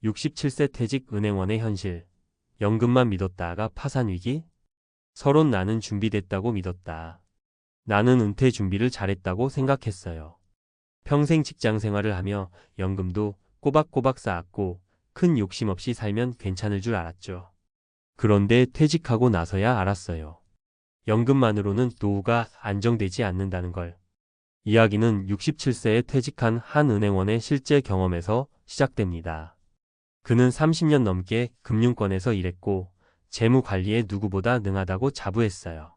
67세 퇴직 은행원의 현실. 연금만 믿었다가 파산 위기? 서론 나는 준비됐다고 믿었다. 나는 은퇴 준비를 잘했다고 생각했어요. 평생 직장 생활을 하며 연금도 꼬박꼬박 쌓았고 큰 욕심 없이 살면 괜찮을 줄 알았죠. 그런데 퇴직하고 나서야 알았어요. 연금만으로는 노후가 안정되지 않는다는 걸. 이야기는 67세에 퇴직한 한 은행원의 실제 경험에서 시작됩니다. 그는 30년 넘게 금융권에서 일했고 재무 관리에 누구보다 능하다고 자부했어요.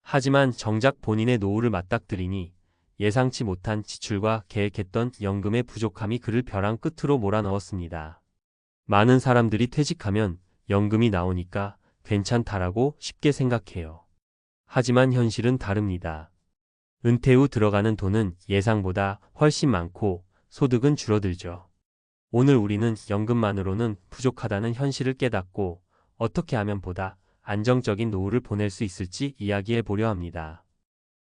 하지만 정작 본인의 노후를 맞닥뜨리니 예상치 못한 지출과 계획했던 연금의 부족함이 그를 벼랑 끝으로 몰아넣었습니다. 많은 사람들이 퇴직하면 연금이 나오니까 괜찮다라고 쉽게 생각해요. 하지만 현실은 다릅니다. 은퇴 후 들어가는 돈은 예상보다 훨씬 많고 소득은 줄어들죠. 오늘 우리는 연금만으로는 부족하다는 현실을 깨닫고 어떻게 하면 보다 안정적인 노후를 보낼 수 있을지 이야기해 보려 합니다.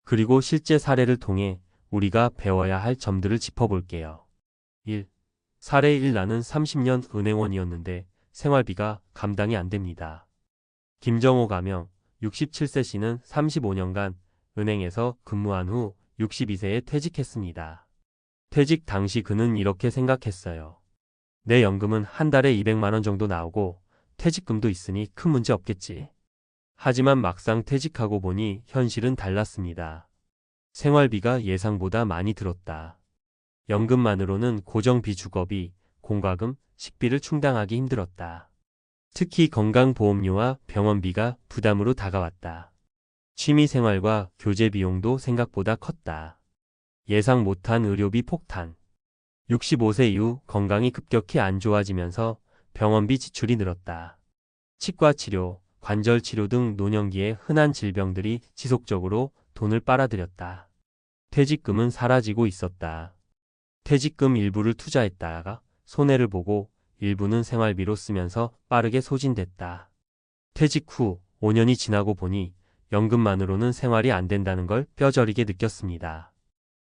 그리고 실제 사례를 통해 우리가 배워야 할 점들을 짚어볼게요. 1. 사례 1. 나는 30년 은행원이었는데 생활비가 감당이 안 됩니다. 김정호 가명 67세 씨는 35년간 은행에서 근무한 후 62세에 퇴직했습니다. 퇴직 당시 그는 이렇게 생각했어요. 내 연금은 한 달에 200만 원 정도 나오고 퇴직금도 있으니 큰 문제 없겠지. 하지만 막상 퇴직하고 보니 현실은 달랐습니다. 생활비가 예상보다 많이 들었다. 연금만으로는 고정비 주거비, 공과금, 식비를 충당하기 힘들었다. 특히 건강보험료와 병원비가 부담으로 다가왔다. 취미생활과 교재 비용도 생각보다 컸다. 예상 못한 의료비 폭탄. 65세 이후 건강이 급격히 안 좋아지면서 병원비 지출이 늘었다. 치과 치료, 관절 치료 등 노년기에 흔한 질병들이 지속적으로 돈을 빨아들였다. 퇴직금은 사라지고 있었다. 퇴직금 일부를 투자했다가 손해를 보고 일부는 생활비로 쓰면서 빠르게 소진됐다. 퇴직 후 5년이 지나고 보니 연금만으로는 생활이 안 된다는 걸 뼈저리게 느꼈습니다.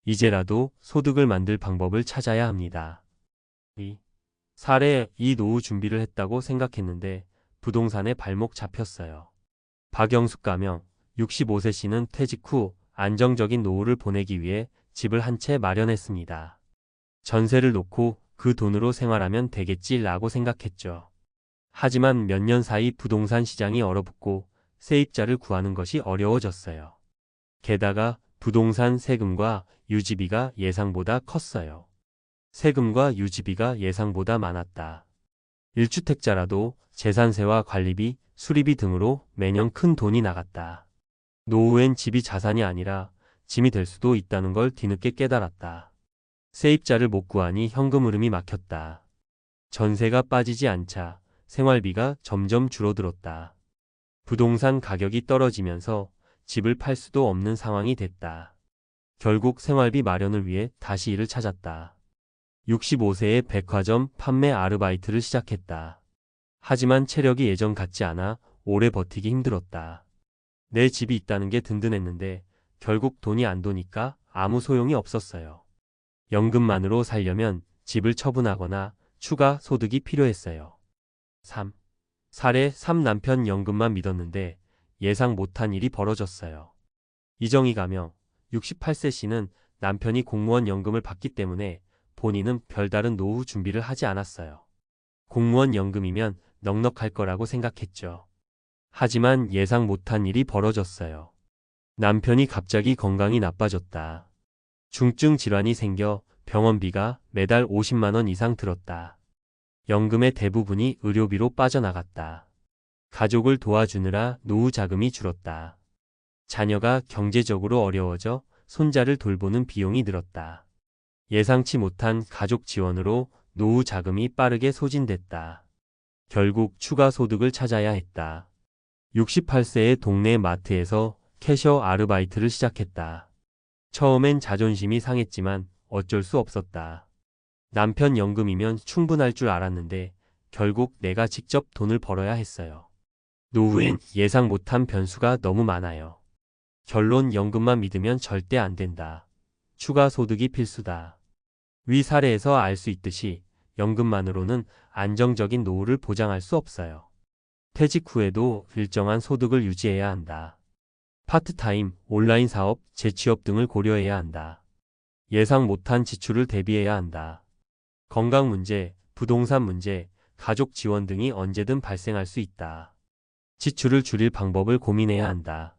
이제라도 소득을 만들 방법을 찾아야 합니다. 2. 사례 2. 노후 준비를 했다고 생각했는데 부동산에 발목 잡혔어요. 박영숙 가명 65세 씨는 퇴직 후 안정적인 노후를 보내기 위해 집을 한 채 마련했습니다. 전세를 놓고 그 돈으로 생활하면 되겠지라고 생각했죠. 하지만 몇 년 사이 부동산 시장이 얼어붙고 세입자를 구하는 것이 어려워졌어요. 게다가 부동산 세금과 유지비가 예상보다 컸어요. 세금과 유지비가 예상보다 많았다. 1주택자라도 재산세와 관리비, 수리비 등으로 매년 큰 돈이 나갔다. 노후엔 집이 자산이 아니라 짐이 될 수도 있다는 걸 뒤늦게 깨달았다. 세입자를 못 구하니 현금 흐름이 막혔다. 전세가 빠지지 않자 생활비가 점점 줄어들었다. 부동산 가격이 떨어지면서 집을 팔 수도 없는 상황이 됐다. 결국 생활비 마련을 위해 다시 일을 찾았다. 65세에 백화점 판매 아르바이트를 시작했다. 하지만 체력이 예전 같지 않아 오래 버티기 힘들었다. 내 집이 있다는 게 든든했는데 결국 돈이 안 도니까 아무 소용이 없었어요. 연금만으로 살려면 집을 처분하거나 추가 소득이 필요했어요. 3. 사례 3. 남편 연금만 믿었는데 예상 못한 일이 벌어졌어요. 이정희 가명 68세 씨는 남편이 공무원 연금을 받기 때문에 본인은 별다른 노후 준비를 하지 않았어요. 공무원 연금이면 넉넉할 거라고 생각했죠. 하지만 예상 못한 일이 벌어졌어요. 남편이 갑자기 건강이 나빠졌다. 중증 질환이 생겨 병원비가 매달 50만 원 이상 들었다. 연금의 대부분이 의료비로 빠져나갔다. 가족을 도와주느라 노후 자금이 줄었다. 자녀가 경제적으로 어려워져 손자를 돌보는 비용이 늘었다. 예상치 못한 가족 지원으로 노후 자금이 빠르게 소진됐다. 결국 추가 소득을 찾아야 했다. 68세의 동네 마트에서 캐셔 아르바이트를 시작했다. 처음엔 자존심이 상했지만 어쩔 수 없었다. 남편 연금이면 충분할 줄 알았는데 결국 내가 직접 돈을 벌어야 했어요. 노후엔 예상 못한 변수가 너무 많아요. 결론 연금만 믿으면 절대 안 된다. 추가 소득이 필수다. 위 사례에서 알 수 있듯이 연금만으로는 안정적인 노후를 보장할 수 없어요. 퇴직 후에도 일정한 소득을 유지해야 한다. 파트타임, 온라인 사업, 재취업 등을 고려해야 한다. 예상 못한 지출을 대비해야 한다. 건강 문제, 부동산 문제, 가족 지원 등이 언제든 발생할 수 있다. 지출을 줄일 방법을 고민해야 한다.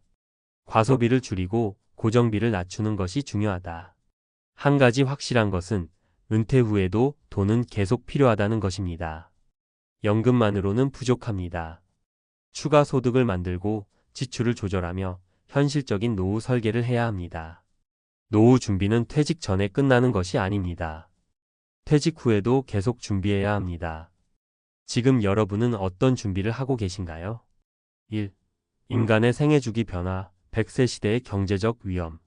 과소비를 줄이고 고정비를 낮추는 것이 중요하다. 한 가지 확실한 것은 은퇴 후에도 돈은 계속 필요하다는 것입니다. 연금만으로는 부족합니다. 추가 소득을 만들고 지출을 조절하며 현실적인 노후 설계를 해야 합니다. 노후 준비는 퇴직 전에 끝나는 것이 아닙니다. 퇴직 후에도 계속 준비해야 합니다. 지금 여러분은 어떤 준비를 하고 계신가요? 1. 인간의 생애주기 변화, 100세 시대의 경제적 위험.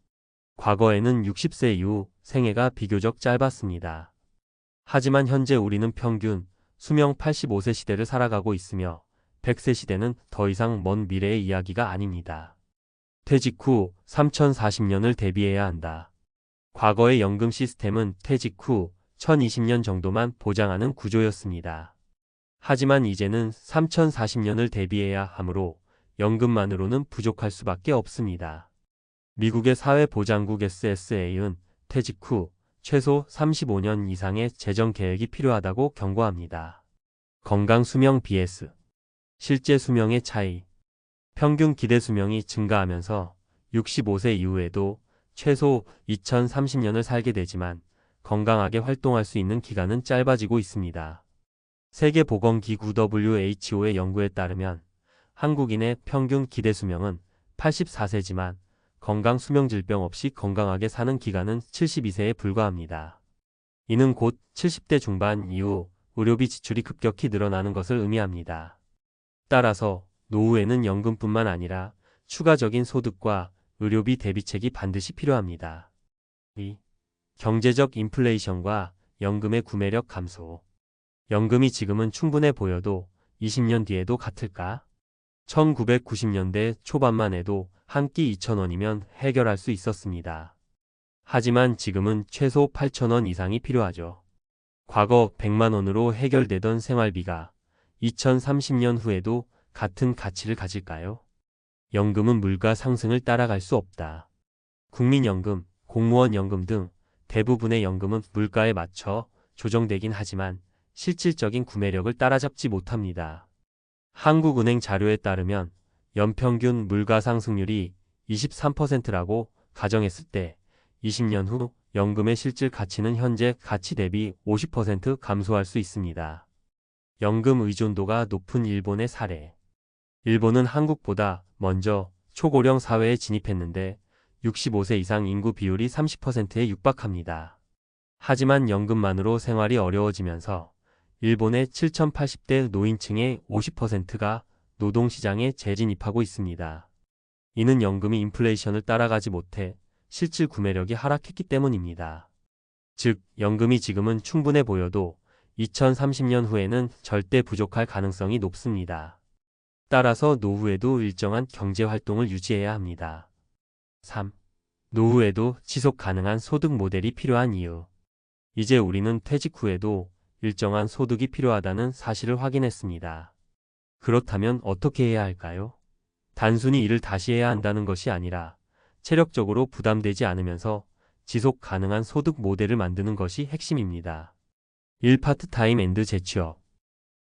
과거에는 60세 이후 생애가 비교적 짧았습니다. 하지만 현재 우리는 평균 수명 85세 시대를 살아가고 있으며 100세 시대는 더 이상 먼 미래의 이야기가 아닙니다. 퇴직 후 3040년을 대비해야 한다. 과거의 연금 시스템은 퇴직 후 1020년 정도만 보장하는 구조였습니다. 하지만 이제는 3040년을 대비해야 하므로 연금만으로는 부족할 수밖에 없습니다. 미국의 사회보장국 SSA는 퇴직 후 최소 35년 이상의 재정 계획이 필요하다고 경고합니다. 건강 수명 vs 실제 수명의 차이. 평균 기대 수명이 증가하면서 65세 이후에도 최소 2030년을 살게 되지만 건강하게 활동할 수 있는 기간은 짧아지고 있습니다. 세계보건기구 WHO의 연구에 따르면 한국인의 평균 기대 수명은 84세지만 건강 수명 질병 없이 건강하게 사는 기간은 72세에 불과합니다. 이는 곧 70대 중반 이후 의료비 지출이 급격히 늘어나는 것을 의미합니다. 따라서 노후에는 연금뿐만 아니라 추가적인 소득과 의료비 대비책이 반드시 필요합니다. 2. 경제적 인플레이션과 연금의 구매력 감소. 연금이 지금은 충분해 보여도 20년 뒤에도 같을까? 1990년대 초반만 해도 한 끼 2,000원이면 해결할 수 있었습니다. 하지만 지금은 최소 8,000원 이상이 필요하죠. 과거 100만 원으로 해결되던 생활비가 2030년 후에도 같은 가치를 가질까요? 연금은 물가 상승을 따라갈 수 없다. 국민연금, 공무원연금 등 대부분의 연금은 물가에 맞춰 조정되긴 하지만 실질적인 구매력을 따라잡지 못합니다. 한국은행 자료에 따르면 연평균 물가 상승률이 23%라고 가정했을 때 20년 후 연금의 실질 가치는 현재 가치 대비 50% 감소할 수 있습니다. 연금 의존도가 높은 일본의 사례. 일본은 한국보다 먼저 초고령 사회에 진입했는데 65세 이상 인구 비율이 30%에 육박합니다. 하지만 연금만으로 생활이 어려워지면서 일본의 7080대 노인층의 50%가 노동시장에 재진입하고 있습니다. 이는 연금이 인플레이션을 따라가지 못해 실질 구매력이 하락했기 때문입니다. 즉, 연금이 지금은 충분해 보여도 2030년 후에는 절대 부족할 가능성이 높습니다. 따라서 노후에도 일정한 경제활동을 유지해야 합니다. 3. 노후에도 지속 가능한 소득 모델이 필요한 이유. 이제 우리는 퇴직 후에도 일정한 소득이 필요하다는 사실을 확인했습니다. 그렇다면 어떻게 해야 할까요? 단순히 일을 다시 해야 한다는 것이 아니라 체력적으로 부담되지 않으면서 지속 가능한 소득 모델을 만드는 것이 핵심입니다. 1. 파트타임 앤드 재취업.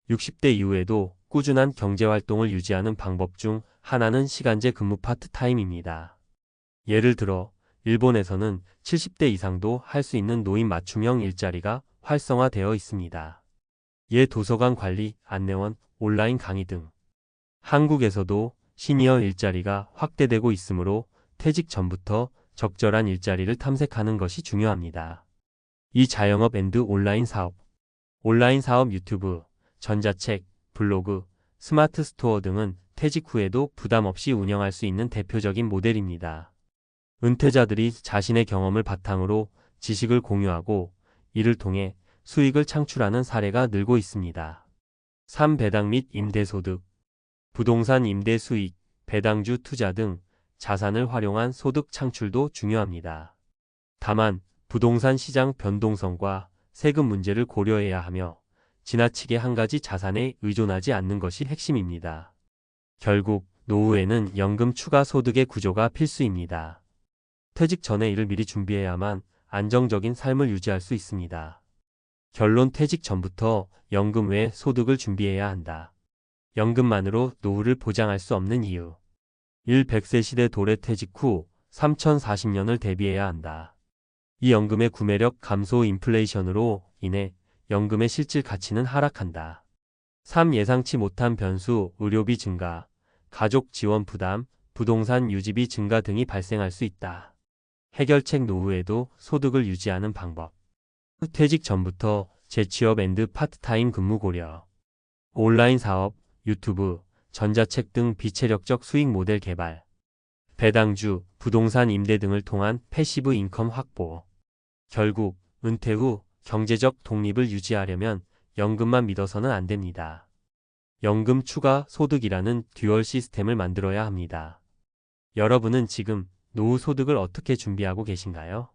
60대 이후에도 꾸준한 경제활동을 유지하는 방법 중 하나는 시간제 근무 파트타임입니다. 예를 들어 일본에서는 70대 이상도 할 수 있는 노인 맞춤형 일자리가 활성화되어 있습니다. 도서관 관리, 안내원, 온라인 강의 등. 한국에서도 시니어 일자리가 확대되고 있으므로 퇴직 전부터 적절한 일자리를 탐색하는 것이 중요합니다. 이 자영업 앤드 온라인 사업. 온라인 사업 유튜브, 전자책, 블로그, 스마트 스토어 등은 퇴직 후에도 부담 없이 운영할 수 있는 대표적인 모델입니다. 은퇴자들이 자신의 경험을 바탕으로 지식을 공유하고 이를 통해 수익을 창출하는 사례가 늘고 있습니다. 3. 배당 및 임대소득. 부동산 임대 수익, 배당주 투자 등 자산을 활용한 소득 창출도 중요합니다. 다만 부동산 시장 변동성과 세금 문제를 고려해야 하며 지나치게 한 가지 자산에 의존하지 않는 것이 핵심입니다. 결국 노후에는 연금 추가 소득의 구조가 필수입니다. 퇴직 전에 이를 미리 준비해야만 안정적인 삶을 유지할 수 있습니다. 결론 퇴직 전부터 연금 외 소득을 준비해야 한다. 연금만으로 노후를 보장할 수 없는 이유. 100세 시대 도래 퇴직 후 3040년을 대비해야 한다. 이 연금의 구매력 감소 인플레이션으로 인해 연금의 실질 가치는 하락한다. 3. 예상치 못한 변수, 의료비 증가, 가족 지원 부담, 부동산 유지비 증가 등이 발생할 수 있다. 해결책 노후에도 소득을 유지하는 방법. 퇴직 전부터 재취업 앤드 파트타임 근무 고려. 온라인 사업, 유튜브, 전자책 등 비체력적 수익 모델 개발. 배당주, 부동산 임대 등을 통한 패시브 인컴 확보. 결국 은퇴 후 경제적 독립을 유지하려면 연금만 믿어서는 안 됩니다. 연금 추가 소득이라는 듀얼 시스템을 만들어야 합니다. 여러분은 지금 노후 소득을 어떻게 준비하고 계신가요?